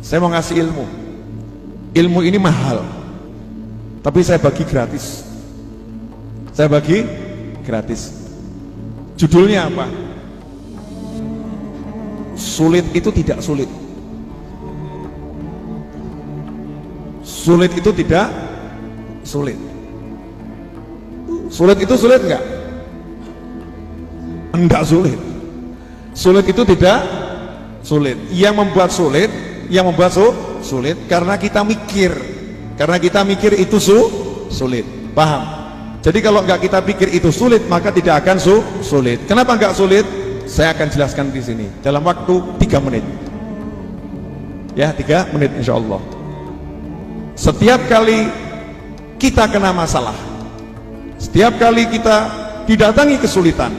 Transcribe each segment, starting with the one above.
Saya mau ngasih ilmu. Ilmu ini mahal, tapi saya bagi gratis. Saya bagi gratis. Judulnya apa? Sulit itu tidak sulit. Sulit itu tidak sulit. Sulit itu sulit enggak? Enggak sulit. Sulit itu tidak sulit. Yang membuat sulit karena kita mikir. Karena kita mikir itu sulit. Paham? Jadi kalau enggak kita pikir itu sulit, maka tidak akan sulit. Kenapa enggak sulit? Saya akan jelaskan di sini dalam waktu 3 menit. Ya, 3 menit insyaallah. Setiap kali kita kena masalah, setiap kali kita didatangi kesulitan,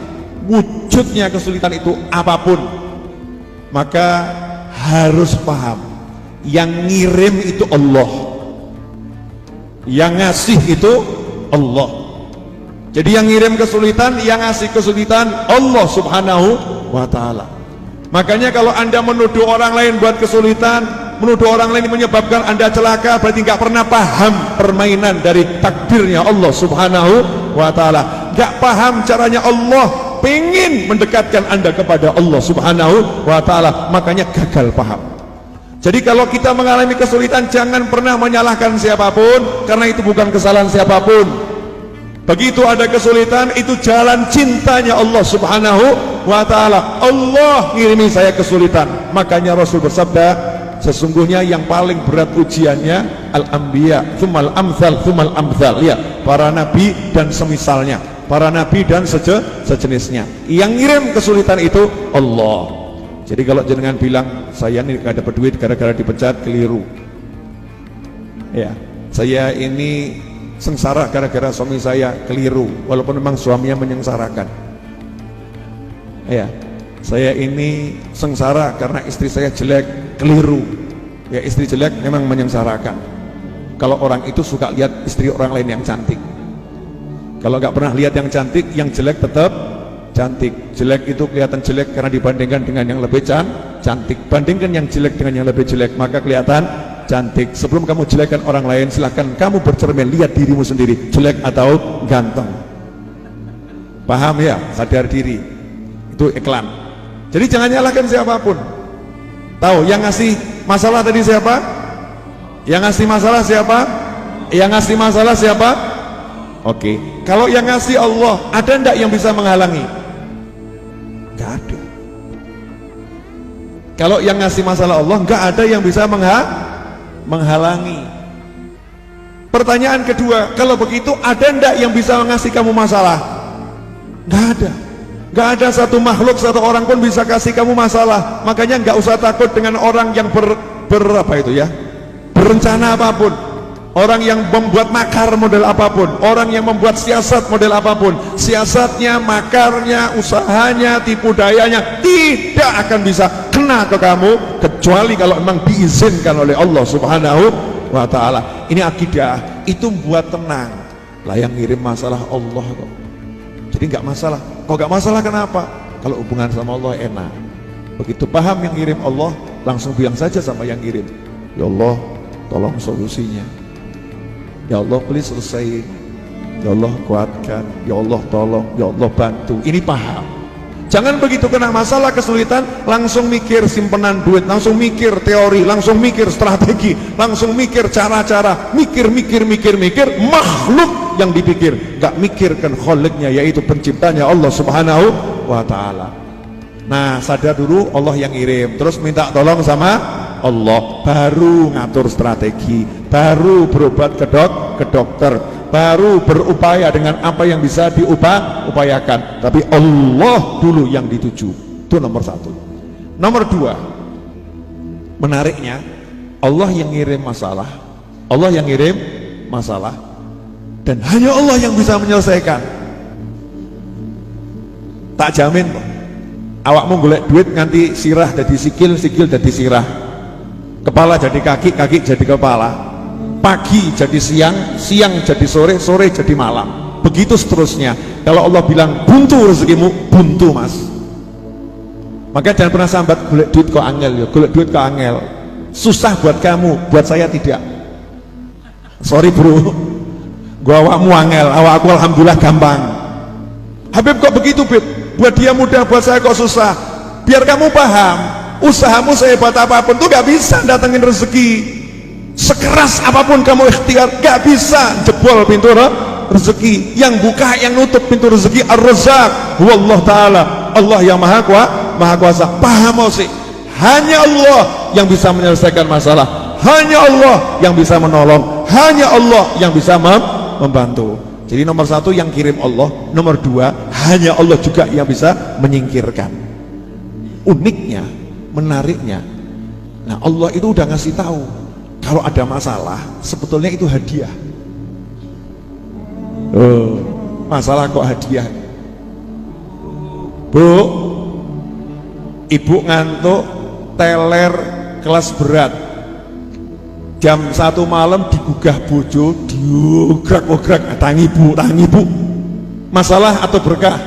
wujudnya kesulitan itu apapun, maka harus paham yang ngirim itu Allah, yang ngasih itu Allah. Jadi yang ngirim kesulitan, yang ngasih kesulitan Allah subhanahu wa ta'ala. Makanya kalau anda menuduh orang lain buat kesulitan, menuduh orang lain menyebabkan anda celaka, berarti nggak pernah paham permainan dari takdirnya Allah subhanahu wa ta'ala. Nggak paham caranya Allah pengen mendekatkan anda kepada Allah subhanahu wa ta'ala, makanya gagal paham. Jadi kalau kita mengalami kesulitan, jangan pernah menyalahkan siapapun, karena itu bukan kesalahan siapapun. Begitu ada kesulitan, itu jalan cintanya Allah subhanahu wa ta'ala. Allah ngirimi saya kesulitan. Makanya Rasul bersabda, sesungguhnya yang paling berat ujiannya al-anbiya, thumal amthal, thumal amthal, ya, para nabi dan semisalnya, para nabi dan sejenisnya. Yang ngirim kesulitan itu Allah. Jadi kalau jenengan bilang saya ini gak dapat duit gara-gara dipecat, keliru. Ya, saya ini sengsara gara-gara suami saya, keliru, walaupun memang suaminya menyengsarakan. Ya, saya ini sengsara karena istri saya jelek, keliru. Ya, istri jelek memang menyengsarakan. Kalau orang itu suka lihat istri orang lain yang cantik, kalau nggak pernah lihat yang cantik, yang jelek tetap cantik. Jelek itu kelihatan jelek karena dibandingkan dengan yang lebih cantik. Bandingkan yang jelek dengan yang lebih jelek, maka kelihatan cantik. Sebelum kamu jelekkan orang lain, silahkan kamu bercermin, lihat dirimu sendiri, jelek atau ganteng. Paham ya? Sadar diri. Itu iklan. Jadi jangan nyalahkan siapapun. Tahu yang ngasih masalah tadi siapa? Yang ngasih masalah siapa? Yang ngasih masalah siapa? Oke. Kalau yang ngasih Allah, ada enggak yang bisa menghalangi? Enggak ada. Kalau yang ngasih masalah Allah, enggak ada yang bisa menghalangi. Pertanyaan kedua, kalau begitu ada ndak yang bisa ngasih kamu masalah? Nggak ada. Nggak ada satu makhluk, satu orang pun bisa kasih kamu masalah. Makanya nggak usah takut dengan orang yang berencana apapun, orang yang membuat makar model apapun, orang yang membuat siasat model apapun. Siasatnya, makarnya, usahanya, tipu dayanya tidak akan bisa kena ke kamu, kecuali kalau memang diizinkan oleh Allah subhanahu wa ta'ala. Ini akidah, itu membuat tenang. Lah yang ngirim masalah Allah kok. Jadi nggak masalah. Kok nggak masalah kenapa? Kalau hubungan sama Allah enak. Begitu paham yang ngirim Allah, langsung bilang saja sama yang ngirim, ya Allah tolong solusinya, ya Allah please selesai, ya Allah kuatkan, ya Allah tolong, ya Allah bantu. Ini paham. Jangan begitu kena masalah kesulitan langsung mikir simpenan duit, langsung mikir teori, langsung mikir strategi, langsung mikir cara-cara, mikir makhluk yang dipikir, gak mikirkan kholiknya, yaitu penciptanya Allah subhanahu wa ta'ala. Nah, sadar dulu Allah yang ngirim, terus minta tolong sama Allah, baru ngatur strategi, baru berobat ke dokter, baru berupaya dengan apa yang bisa diupayakan. Tapi Allah dulu yang dituju. Itu nomor satu. Nomor dua, menariknya, Allah yang ngirim masalah, Allah yang ngirim masalah, dan hanya Allah yang bisa menyelesaikan. Tak jamin kok awakmu golek duit nganti sirah jadi sikil, sikil jadi sirah, kepala jadi kaki, kaki jadi kepala, pagi jadi siang, siang jadi sore, sore jadi malam, begitu seterusnya. Kalau Allah bilang buntu rezekimu, buntu mas. Maka jangan pernah sambat golek duit kok angel, ya golek duit kok angel. susah buat kamu, buat saya tidak. Sorry bro, gua awakmu angel, awakku alhamdulillah gampang. Habib kok begitu Bib? Buat dia mudah, buat saya kok susah. Biar kamu paham, usahamu sehebat apapun tuh gak bisa datengin rezeki. Sekeras apapun kamu ikhtiar, gak bisa jebol pintu rezeki. Yang buka, yang nutup pintu rezeki Ar-Razzaq wallahu ta'ala, Allah yang maha kuasa. Paham sih, hanya Allah yang bisa menyelesaikan masalah, hanya Allah yang bisa menolong, hanya Allah yang bisa membantu. Jadi nomor satu yang kirim Allah, nomor dua hanya Allah juga yang bisa menyingkirkan. Uniknya, menariknya, nah Allah itu udah ngasih tahu kalau ada masalah sebetulnya itu hadiah. Oh, masalah kok hadiah? Bu, ibu ngantuk teler kelas berat, jam 1 malam digugah bojo, diugrak-ugrak, tangi bu, masalah atau berkah?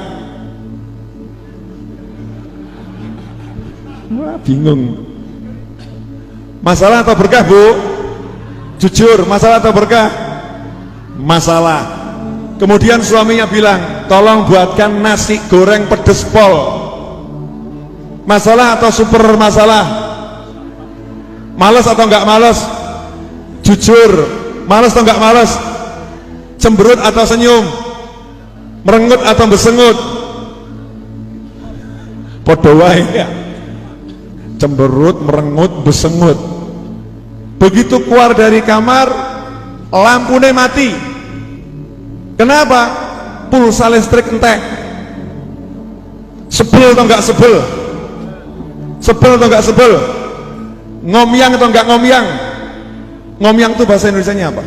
Wah, bingung. Masalah atau berkah bu? Jujur, masalah atau berkah? Masalah. Kemudian suaminya bilang, tolong buatkan nasi goreng pedes pol. Masalah atau super masalah? Males atau enggak males? Jujur, males atau enggak males? Cemberut atau senyum? Merengut atau besengut? Podo wae ya. Cemberut, merengut, besengut. Begitu keluar dari kamar, lampunya mati. Kenapa? Pulsa listrik entek. Sebel atau enggak sebel? Sebel atau enggak sebel? Ngomyang atau enggak ngomyang? Ngomyang itu bahasa Indonesianya apa?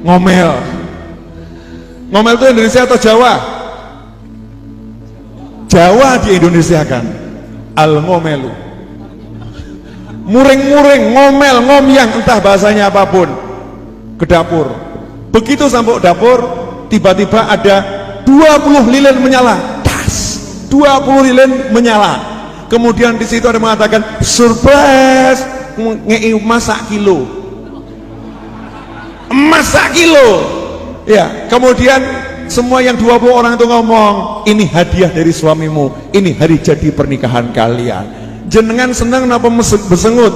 Ngomel. Ngomel itu Indonesia atau Jawa? Jawa di Indonesia kan al-ngomelu. Muring-muring, ngomel, ngomyang, entah bahasanya apapun. Ke dapur. Begitu sampai dapur, tiba-tiba ada 20 lilin menyala. Tas, 20 lilin menyala. Kemudian di situ ada mengatakan surprise, masak kilo. Masak kilo. Ya, kemudian semua yang 20 orang itu ngomong, ini hadiah dari suamimu, ini hari jadi pernikahan kalian. Jenengan senang napa besengut?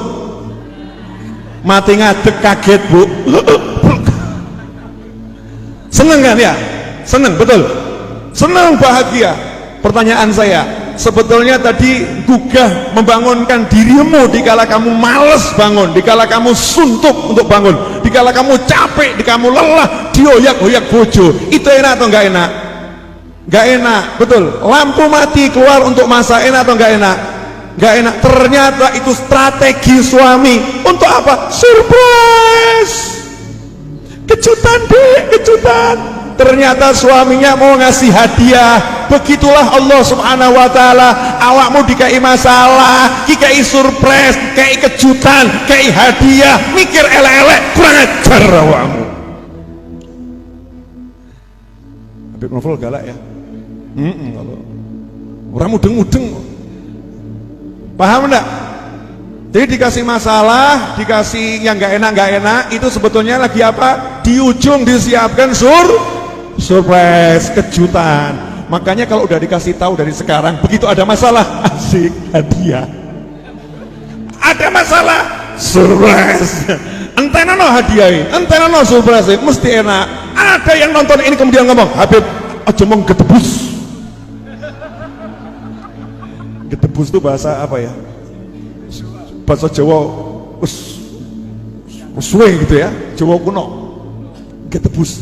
Mati ngadeg kaget bu. Seneng kan ya? Seneng, betul? Senang, bahagia. Pertanyaan saya, sebetulnya tadi gugah membangunkan dirimu dikala kamu malas bangun, dikala kamu suntuk untuk bangun, dikala kamu capek, dikala kamu lelah, dioyak-oyak bojo, itu enak atau enggak enak? Enggak enak, betul. Lampu mati keluar untuk masak, enak atau enggak enak? Enggak enak. Ternyata itu strategi suami untuk apa? Surprise, kejutan deh, kejutan. Ternyata suaminya mau ngasih hadiah. Begitulah Allah subhanahu wa ta'ala, awakmu dikai masalah, dikai surprise, dikai kejutan, dikai hadiah, mikir elek-elek, kurang ajar awakmu. Habib Novel galak ya. Kalau orang mudeng-mudeng, paham enggak? Jadi dikasih masalah, dikasih yang gak enak, itu sebetulnya lagi apa? Di ujung disiapkan surprise, kejutan. Makanya kalau udah dikasih tahu dari sekarang, begitu ada masalah, asik, hadiah. Ada masalah, surprise. Entena no hadiah, entena no surprise, mesti enak. Ada yang nonton ini kemudian ngomong, Habib, aja mong gedebus. Gedebus itu bahasa apa ya? Bahasa Jawa suwe gitu ya, Jawa kuno. Gedebus.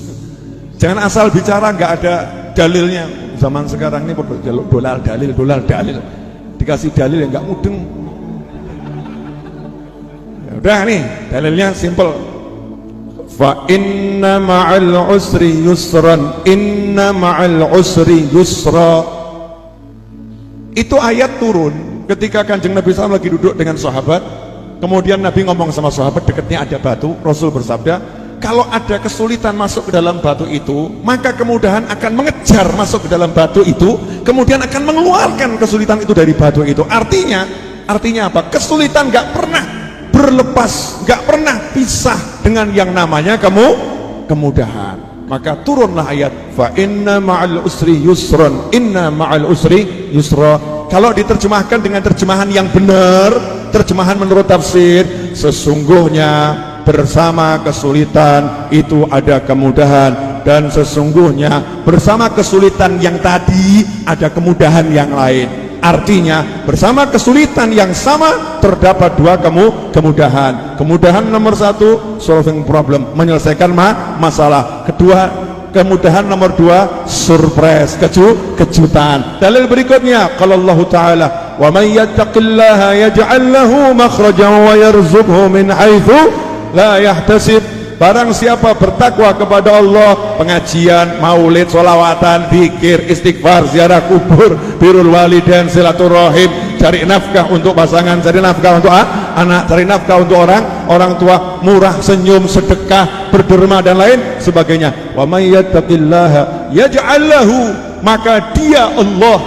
Jangan asal bicara nggak ada dalilnya. Zaman sekarang ini dolar dalil, dikasih dalil yang nggak mudeng. Ya udah nih, dalilnya simple. Fa inna ma'al usri yusran, inna ma'al usri yusra. Itu ayat turun ketika Kanjeng Nabi SAW lagi duduk dengan sahabat. Kemudian Nabi ngomong sama sahabat, dekatnya ada batu. Rasul bersabda, kalau ada kesulitan masuk ke dalam batu itu, maka kemudahan akan mengejar masuk ke dalam batu itu, kemudian akan mengeluarkan kesulitan itu dari batu itu. Artinya apa? Kesulitan gak pernah berlepas, nggak pernah pisah dengan yang namanya kemudahan. Maka turunlah ayat fa inna ma'al usri yusron, inna ma'al usri yusra. Kalau diterjemahkan dengan terjemahan yang benar, terjemahan menurut tafsir, sesungguhnya bersama kesulitan itu ada kemudahan, dan sesungguhnya bersama kesulitan yang tadi ada kemudahan yang lain. Artinya bersama kesulitan yang sama terdapat dua kemudahan. Kemudahan nomor satu, solving problem, menyelesaikan masalah. Kedua, kemudahan nomor dua, surprise, kejutan. Dalil berikutnya, kalau Allah Ta'ala, wa man yattaqillaha yaj'al lahu makhrajan wa yarzuqhu min haitsu la yahtasib. Barang siapa bertakwa kepada Allah, pengajian, maulid, sholawatan, zikir, istighfar, ziarah kubur, birrul walidain, silaturahim, cari nafkah untuk pasangan, cari nafkah untuk anak, cari nafkah untuk orang tua, murah, senyum, sedekah, berderma dan lain sebagainya. Wa may yattaqillaha yaj'al lahu, maka dia Allah,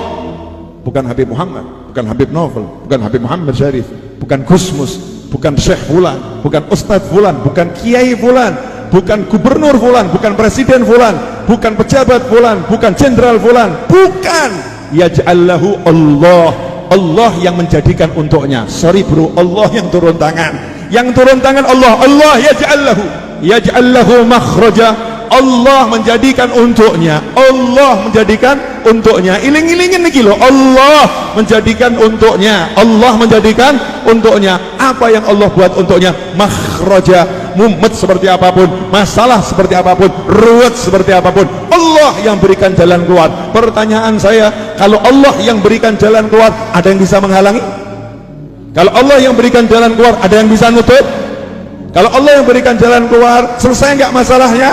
bukan Habib Muhammad, bukan Habib Novel, bukan Habib Muhammad Syarif, bukan Gusmus, bukan Syekh Fulan, bukan Ustadz Fulan, bukan Kiai Fulan, bukan Gubernur Fulan, bukan Presiden Fulan, bukan pejabat Fulan, bukan Jenderal Fulan, bukan. Yaj'allahu Allah, Allah yang menjadikan untuknya. Sorry bro, Allah yang turun tangan, yang turun tangan Allah. Allah yaj'allahu makhraja, Allah menjadikan untuknya, Allah menjadikan untuknya. Iling-ilingin nih loh, Allah menjadikan untuknya, Allah menjadikan untuknya. Apa yang Allah buat untuknya? Makhraja, mumet seperti apapun, masalah seperti apapun, ruwet seperti apapun, Allah yang berikan jalan keluar. Pertanyaan saya, kalau Allah yang berikan jalan keluar, ada yang bisa menghalangi? Kalau Allah yang berikan jalan keluar, ada yang bisa nutup? Kalau Allah yang berikan jalan keluar, selesai nggak masalahnya?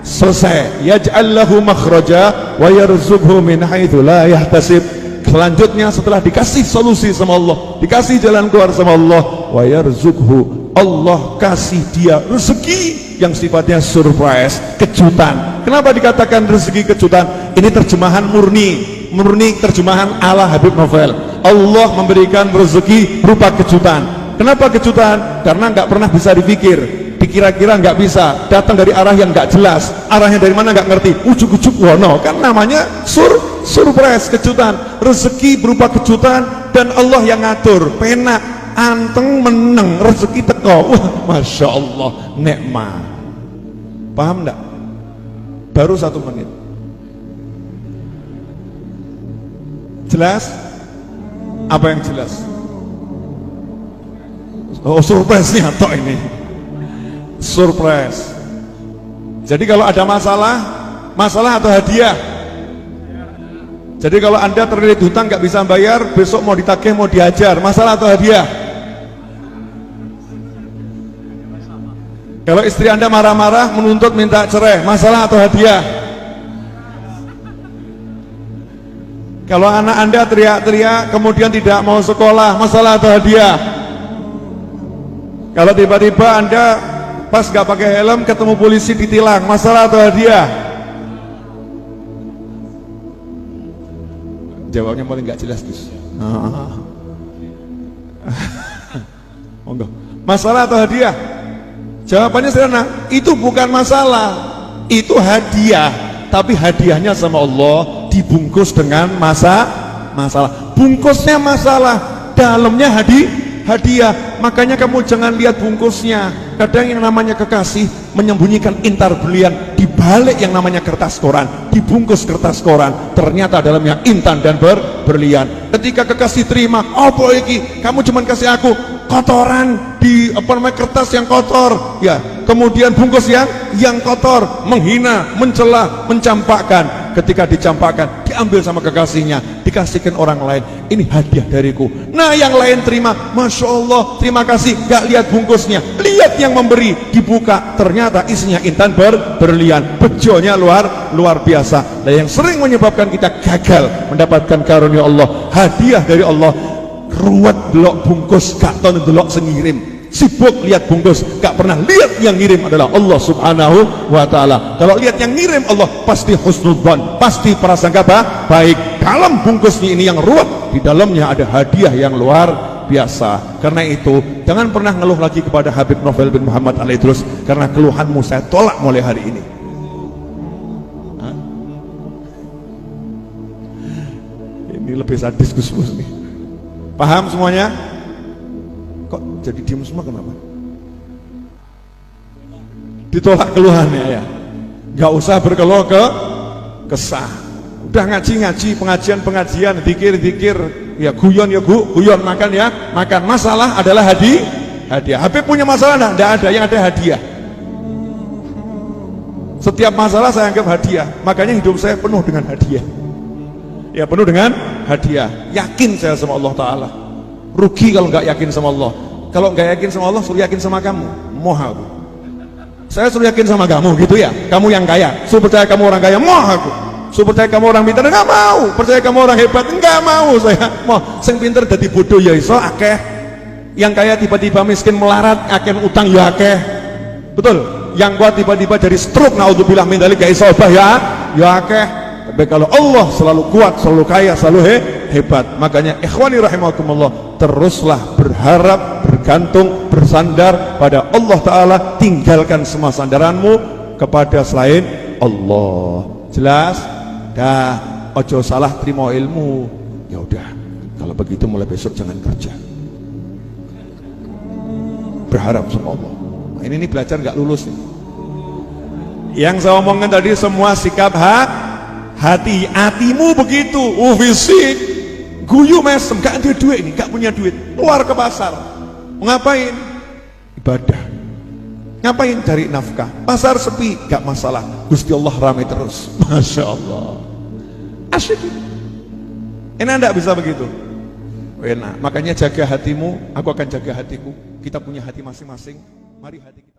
Selesai. Yaj'allahu makhraja wa yarzuqhu min haitsu la yahtasib. Selanjutnya setelah dikasih solusi sama Allah, dikasih jalan keluar sama Allah, wa yarzuqhu, Allah kasih dia rezeki yang sifatnya surprise, kejutan. Kenapa dikatakan rezeki kejutan? Ini terjemahan murni terjemahan ala Habib Novel. Allah memberikan rezeki berupa kejutan. Kenapa kejutan? Karena nggak pernah bisa dipikir, dikira-kira nggak bisa, datang dari arah yang nggak jelas, arahnya dari mana nggak ngerti, ujuk-ujuk wono, kan namanya surprise, kejutan. Rezeki berupa kejutan dan Allah yang ngatur. Penak anteng meneng rezeki teko, wah masya Allah, nikmat. Paham nggak? Baru 1 menit. Jelas? Apa yang jelas? Oh, surprise-nya tok ini. Surprise. Jadi kalau ada masalah atau hadiah. Jadi kalau Anda terlilit hutang nggak bisa bayar, besok mau ditagih, mau diajar, masalah atau hadiah? Kalau istri Anda marah-marah menuntut minta cerai, masalah atau hadiah? Kalau anak Anda teriak-teriak kemudian tidak mau sekolah, masalah atau hadiah? Kalau tiba-tiba Anda pas gak pakai helm ketemu polisi ditilang, masalah atau hadiah? Jawabnya paling gak jelas Gus. Masalah atau hadiah? Jawabannya sederhana, itu bukan masalah, itu hadiah. Tapi hadiahnya sama Allah dibungkus dengan masalah. Bungkusnya masalah, dalamnya hadiah. Makanya kamu jangan lihat bungkusnya. Kadang yang namanya kekasih menyembunyikan intar berlian di balik yang namanya kertas koran. Dibungkus kertas koran, ternyata dalamnya intan dan berlian. Ketika kekasih terima, apa iki? Kamu cuma kasih aku kotoran di kertas yang kotor, ya. Kemudian bungkus yang kotor, menghina, mencela, mencampakkan. Ketika dicampakkan, diambil sama kekasihnya, dikasihkan orang lain. Ini hadiah dariku. Nah, yang lain terima, masya Allah, terima kasih. Gak lihat bungkusnya, lihat yang memberi, dibuka, ternyata isinya intan berlian. Bejonya luar biasa. Nah, yang sering menyebabkan kita gagal mendapatkan karunia Allah, hadiah dari Allah. Ruwet delok bungkus, gak tau delok sengirim. Sibuk lihat bungkus, gak pernah lihat yang ngirim adalah Allah subhanahu wa ta'ala. Kalau lihat yang ngirim Allah, pasti husnudzon, pasti prasangka baik. Dalam bungkusnya ini yang ruwet, di dalamnya ada hadiah yang luar biasa. Karena itu Jangan pernah ngeluh lagi kepada Habib Novel bin Muhammad Al-Idrus, karena keluhanmu saya tolak mulai hari ini. Hah? Ini lebih sadis Gus Mus nih. Paham semuanya? Kok jadi diem semua kenapa? Ditolak keluhannya ya. Gak usah berkeluh kesah. Udah ngaji pengajian, zikir, ya guyon makan ya, makan. Masalah adalah hadiah. Habib punya masalah enggak ada, yang ada hadiah. Setiap masalah saya anggap hadiah. Makanya hidup saya penuh dengan hadiah. Ya penuh dengan hadiah. Yakin saya sama Allah Ta'ala. Rugi kalau nggak yakin sama Allah. Kalau nggak yakin sama Allah, suruh yakin sama kamu. Moh aku. Saya suruh yakin sama kamu gitu ya. Kamu yang kaya, suruh percaya kamu orang kaya. Moh aku. Suruh percaya kamu orang pintar, nggak mau. Percaya kamu orang hebat, nggak mau saya. Moh, sing pintar jadi bodoh ya iso akeh. Yang kaya tiba-tiba miskin melarat, akeh utang ya akeh. Betul. Yang kuat tiba-tiba jadi stroke, naudzubillah min dzalik, gak iso obah ya akeh. Tapi kalau Allah selalu kuat, selalu kaya, selalu hebat. Makanya ikhwani rahimakumullah, teruslah berharap, bergantung, bersandar pada Allah Ta'ala. Tinggalkan semua sandaranmu kepada selain Allah. Jelas? Dah, ojo salah terima ilmu. Ya udah, kalau begitu mulai besok jangan kerja. Berharap sama Allah. Nah, ini belajar nggak lulus nih. Yang saya omongkan tadi semua sikap hatimu begitu. Fisik guyu mesem, gak ada duit ini, gak punya duit, keluar ke pasar. Ngapain? Ibadah. Ngapain? Cari nafkah. Pasar sepi, gak masalah. Gusti Allah ramai terus. Masya Allah. Asyik. Enak enggak bisa begitu? Enak. Makanya jaga hatimu, aku akan jaga hatiku. Kita punya hati masing-masing. Mari hati kita